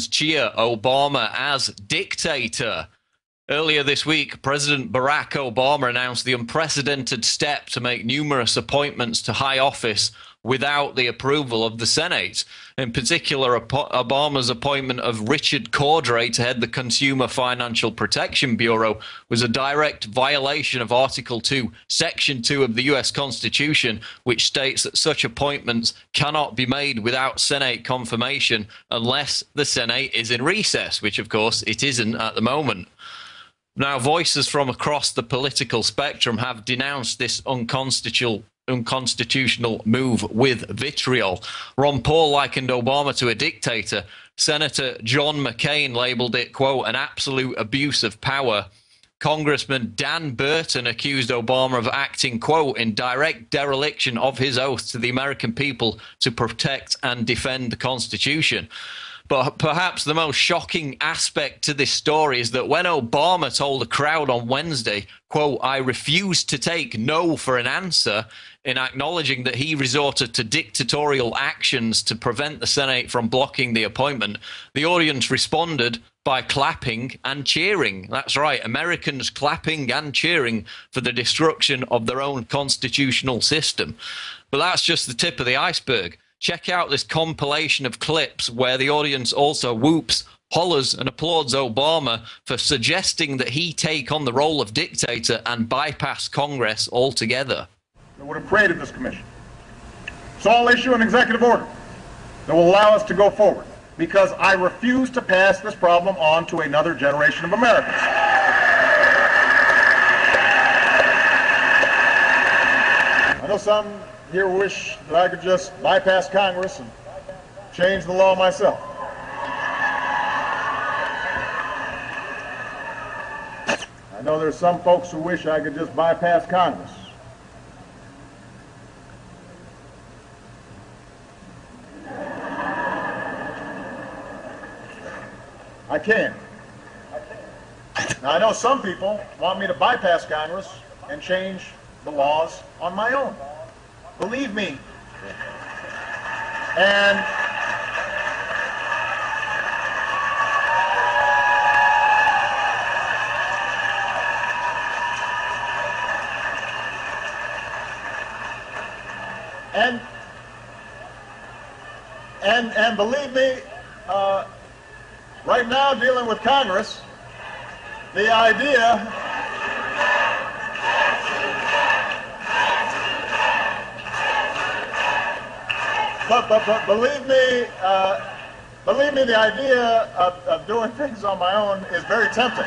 Republicans cheer Obama as dictator. Earlier this week, President Barack Obama announced the unprecedented step to make numerous appointments to high office without the approval of the Senate. In particular, Obama's appointment of Richard Cordray to head the Consumer Financial Protection Bureau was a direct violation of Article 2, Section 2 of the U.S. Constitution, which states that such appointments cannot be made without Senate confirmation unless the Senate is in recess, which, of course, it isn't at the moment. Now, voices from across the political spectrum have denounced this unconstitutional move with vitriol. Ron Paul likened Obama to a dictator. Senator John McCain labeled it, quote, an absolute abuse of power. Congressman Dan Burton accused Obama of acting, quote, in direct dereliction of his oath to the American people to protect and defend the Constitution. But perhaps the most shocking aspect to this story is that when Obama told the crowd on Wednesday, quote, I refuse to take no for an answer, in acknowledging that he resorted to dictatorial actions to prevent the Senate from blocking the appointment, the audience responded by clapping and cheering. That's right, Americans clapping and cheering for the destruction of their own constitutional system. But that's just the tip of the iceberg. Check out this compilation of clips where the audience also whoops, hollers and applauds Obama for suggesting that he take on the role of dictator and bypass Congress altogether. That would have created this commission. So I'll issue an executive order that will allow us to go forward, because I refuse to pass this problem on to another generation of Americans. I know some here wish that I could just bypass Congress and change the law myself. I know there's some folks who wish I could just bypass Congress. I can. Now, I know some people want me to bypass Congress and change the laws on my own. Believe me. And believe me, right now dealing with Congress, the idea But believe me, the idea of doing things on my own is very tempting.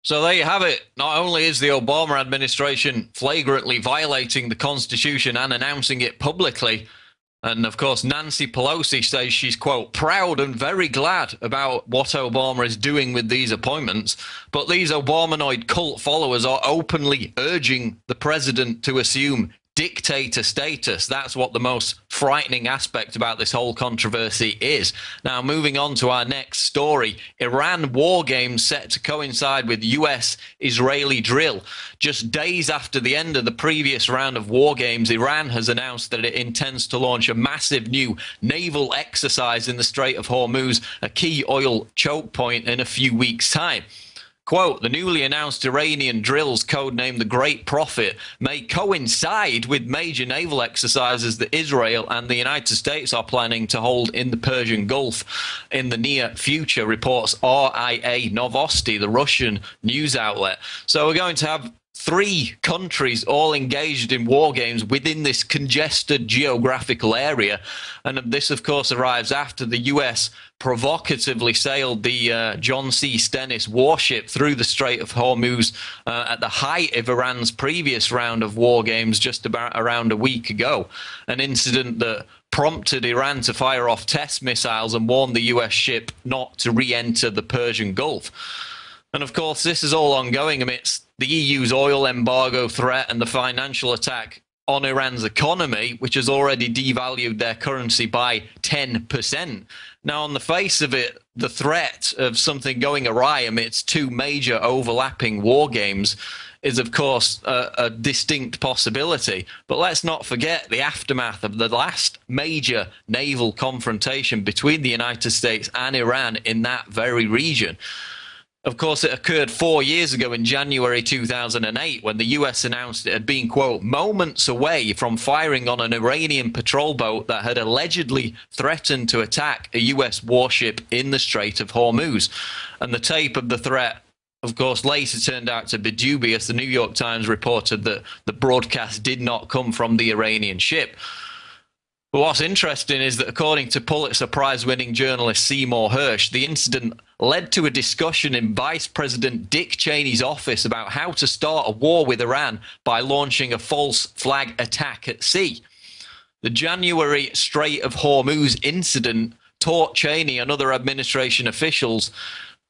So there you have it. Not only is the Obama administration flagrantly violating the Constitution and announcing it publicly, and of course Nancy Pelosi says she's, quote, proud and very glad about what Obama is doing with these appointments, but these Obamanoid cult followers are openly urging the president to assume dictator status. That's what the most frightening aspect about this whole controversy is. Now, moving on to our next story, Iran war games set to coincide with US-Israeli drill. Just days after the end of the previous round of war games, Iran has announced that it intends to launch a massive new naval exercise in the Strait of Hormuz, a key oil choke point, in a few weeks' time. Quote, the newly announced Iranian drills, codenamed the Great Prophet, may coincide with major naval exercises that Israel and the United States are planning to hold in the Persian Gulf in the near future, reports RIA Novosti, the Russian news outlet. So we're going to have three countries all engaged in war games within this congested geographical area. And this, of course, arrives after the US provocatively sailed the John C. Stennis warship through the Strait of Hormuz at the height of Iran's previous round of war games just about around a week ago, an incident that prompted Iran to fire off test missiles and warn the US ship not to re-enter the Persian Gulf. And of course, this is all ongoing amidst the EU's oil embargo threat and the financial attack on Iran's economy, which has already devalued their currency by 10%. Now, on the face of it, the threat of something going awry amidst two major overlapping war games is, of course, a distinct possibility. But let's not forget the aftermath of the last major naval confrontation between the United States and Iran in that very region. Of course, it occurred 4 years ago in January 2008 when the US announced it had been, quote, moments away from firing on an Iranian patrol boat that had allegedly threatened to attack a US warship in the Strait of Hormuz. And the tape of the threat, of course, later turned out to be dubious. The New York Times reported that the broadcast did not come from the Iranian ship. But what's interesting is that, according to Pulitzer Prize-winning journalist Seymour Hersh, the incident led to a discussion in Vice President Dick Cheney's office about how to start a war with Iran by launching a false flag attack at sea. The January Strait of Hormuz incident taught Cheney and other administration officials,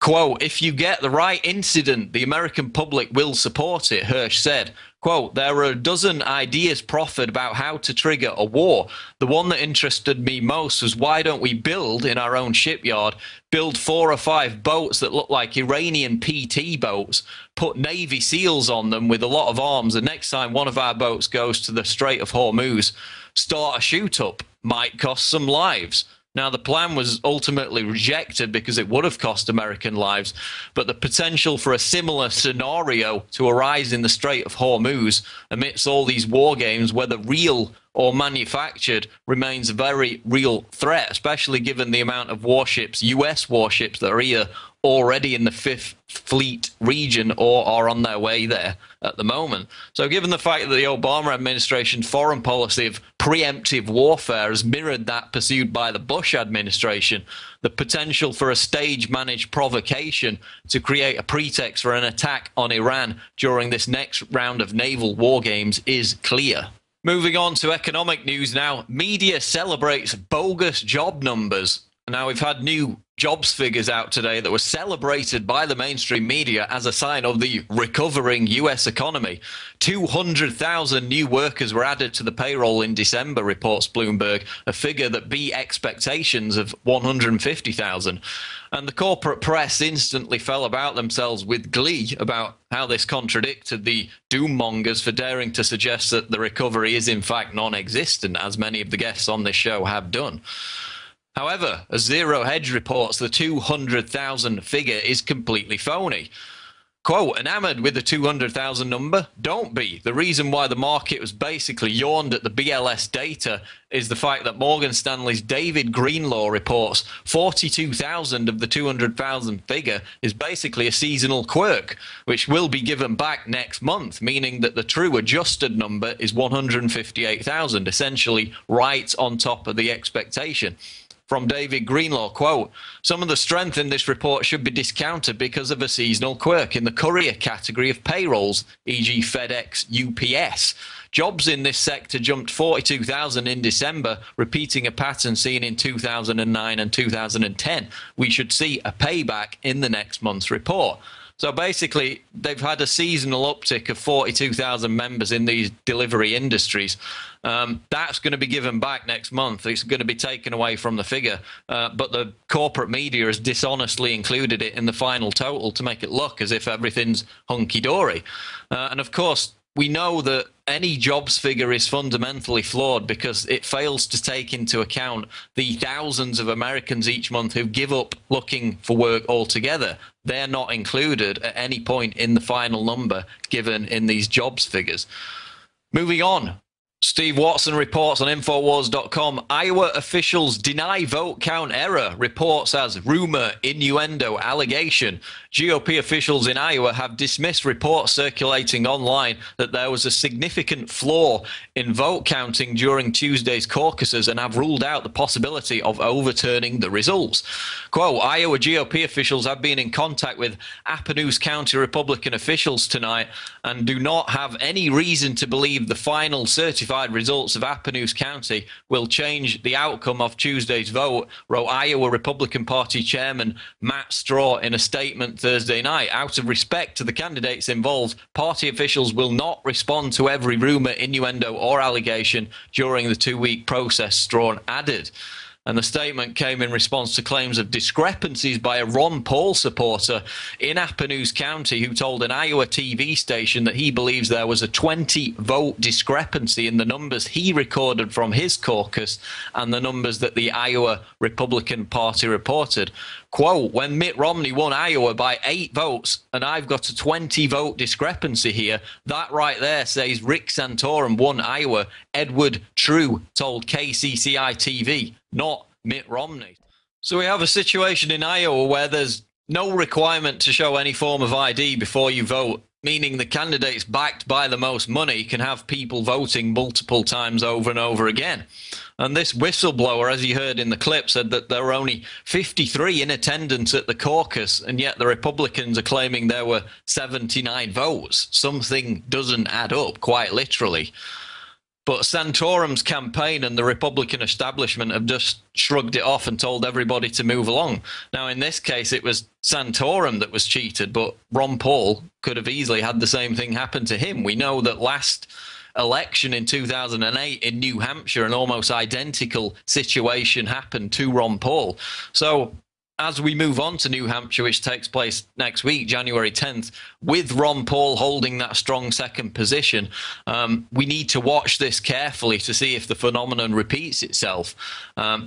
quote, if you get the right incident, the American public will support it, Hersh said. Quote, there are a dozen ideas proffered about how to trigger a war. The one that interested me most was, why don't we build, in our own shipyard, build 4 or 5 boats that look like Iranian PT boats, put Navy SEALs on them with a lot of arms, and next time one of our boats goes to the Strait of Hormuz, start a shoot-up. Might cost some lives. Now, the plan was ultimately rejected because it would have cost American lives, but the potential for a similar scenario to arise in the Strait of Hormuz amidst all these war games, whether real or manufactured, remains a very real threat, especially given the amount of warships, US warships, that are either already in the Fifth Fleet region or are on their way there at the moment. So given the fact that the Obama administration's foreign policy of preemptive warfare has mirrored that pursued by the Bush administration, the potential for a stage-managed provocation to create a pretext for an attack on Iran during this next round of naval war games is clear. Moving on to economic news now. Media celebrates bogus job numbers. Now, we've had new jobs figures out today that were celebrated by the mainstream media as a sign of the recovering US economy. 200,000 new workers were added to the payroll in December, reports Bloomberg, a figure that beat expectations of 150,000. And the corporate press instantly fell about themselves with glee about how this contradicted the doommongers for daring to suggest that the recovery is in fact non-existent, as many of the guests on this show have done. However, as Zero Hedge reports, the 200,000 figure is completely phony. Quote, enamored with the 200,000 number? Don't be. The reason why the market was basically yawned at the BLS data is the fact that Morgan Stanley's David Greenlaw reports 42,000 of the 200,000 figure is basically a seasonal quirk, which will be given back next month, meaning that the true adjusted number is 158,000, essentially right on top of the expectation. From David Greenlaw, quote, some of the strength in this report should be discounted because of a seasonal quirk in the courier category of payrolls, e.g. FedEx, UPS. Jobs in this sector jumped 42,000 in December, repeating a pattern seen in 2009 and 2010. We should see a payback in the next month's report. So basically, they've had a seasonal uptick of 42,000 members in these delivery industries. That's going to be given back next month. It's going to be taken away from the figure. But the corporate media has dishonestly included it in the final total to make it look as if everything's hunky-dory. And of course, we know that any jobs figure is fundamentally flawed because it fails to take into account the thousands of Americans each month who give up looking for work altogether. They're not included at any point in the final number given in these jobs figures. Moving on. Steve Watson reports on Infowars.com, Iowa officials deny vote count error, reports as rumor, innuendo, allegation. GOP officials in Iowa have dismissed reports circulating online that there was a significant flaw in vote counting during Tuesday's caucuses and have ruled out the possibility of overturning the results. Quote, Iowa GOP officials have been in contact with Appanoose County Republican officials tonight and do not have any reason to believe the final certified results of Appanoose County will change the outcome of Tuesday's vote, wrote Iowa Republican Party Chairman Matt Straw in a statement Thursday night. Out of respect to the candidates involved, party officials will not respond to every rumor, innuendo, or allegation during the 2-week process, Straw added. And the statement came in response to claims of discrepancies by a Ron Paul supporter in Appanoose County who told an Iowa TV station that he believes there was a 20-vote discrepancy in the numbers he recorded from his caucus and the numbers that the Iowa Republican Party reported. Quote, when Mitt Romney won Iowa by 8 votes and I've got a 20-vote discrepancy here, that right there says Rick Santorum won Iowa, Edward True told KCCI TV, not Mitt Romney. So we have a situation in Iowa where there's no requirement to show any form of ID before you vote, meaning the candidates backed by the most money can have people voting multiple times over and over again. And this whistleblower, as you heard in the clip, said that there were only 53 in attendance at the caucus, and yet the Republicans are claiming there were 79 votes. Something doesn't add up, quite literally. But Santorum's campaign and the Republican establishment have just shrugged it off and told everybody to move along. Now, in this case, it was Santorum that was cheated, but Ron Paul could have easily had the same thing happen to him. We know that last election in 2008 in New Hampshire, an almost identical situation happened to Ron Paul. So as we move on to New Hampshire, which takes place next week, January 10th, with Ron Paul holding that strong second position, we need to watch this carefully to see if the phenomenon repeats itself,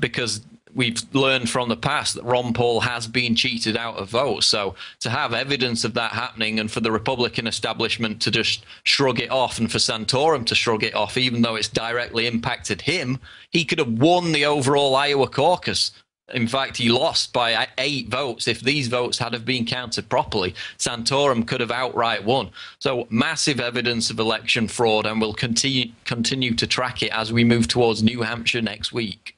because we've learned from the past that Ron Paul has been cheated out of votes. So to have evidence of that happening and for the Republican establishment to just shrug it off and for Santorum to shrug it off, even though it's directly impacted him, he could have won the overall Iowa caucus. In fact, he lost by 8 votes. If these votes had have been counted properly, Santorum could have outright won. So massive evidence of election fraud, and we'll continue to track it as we move towards New Hampshire next week.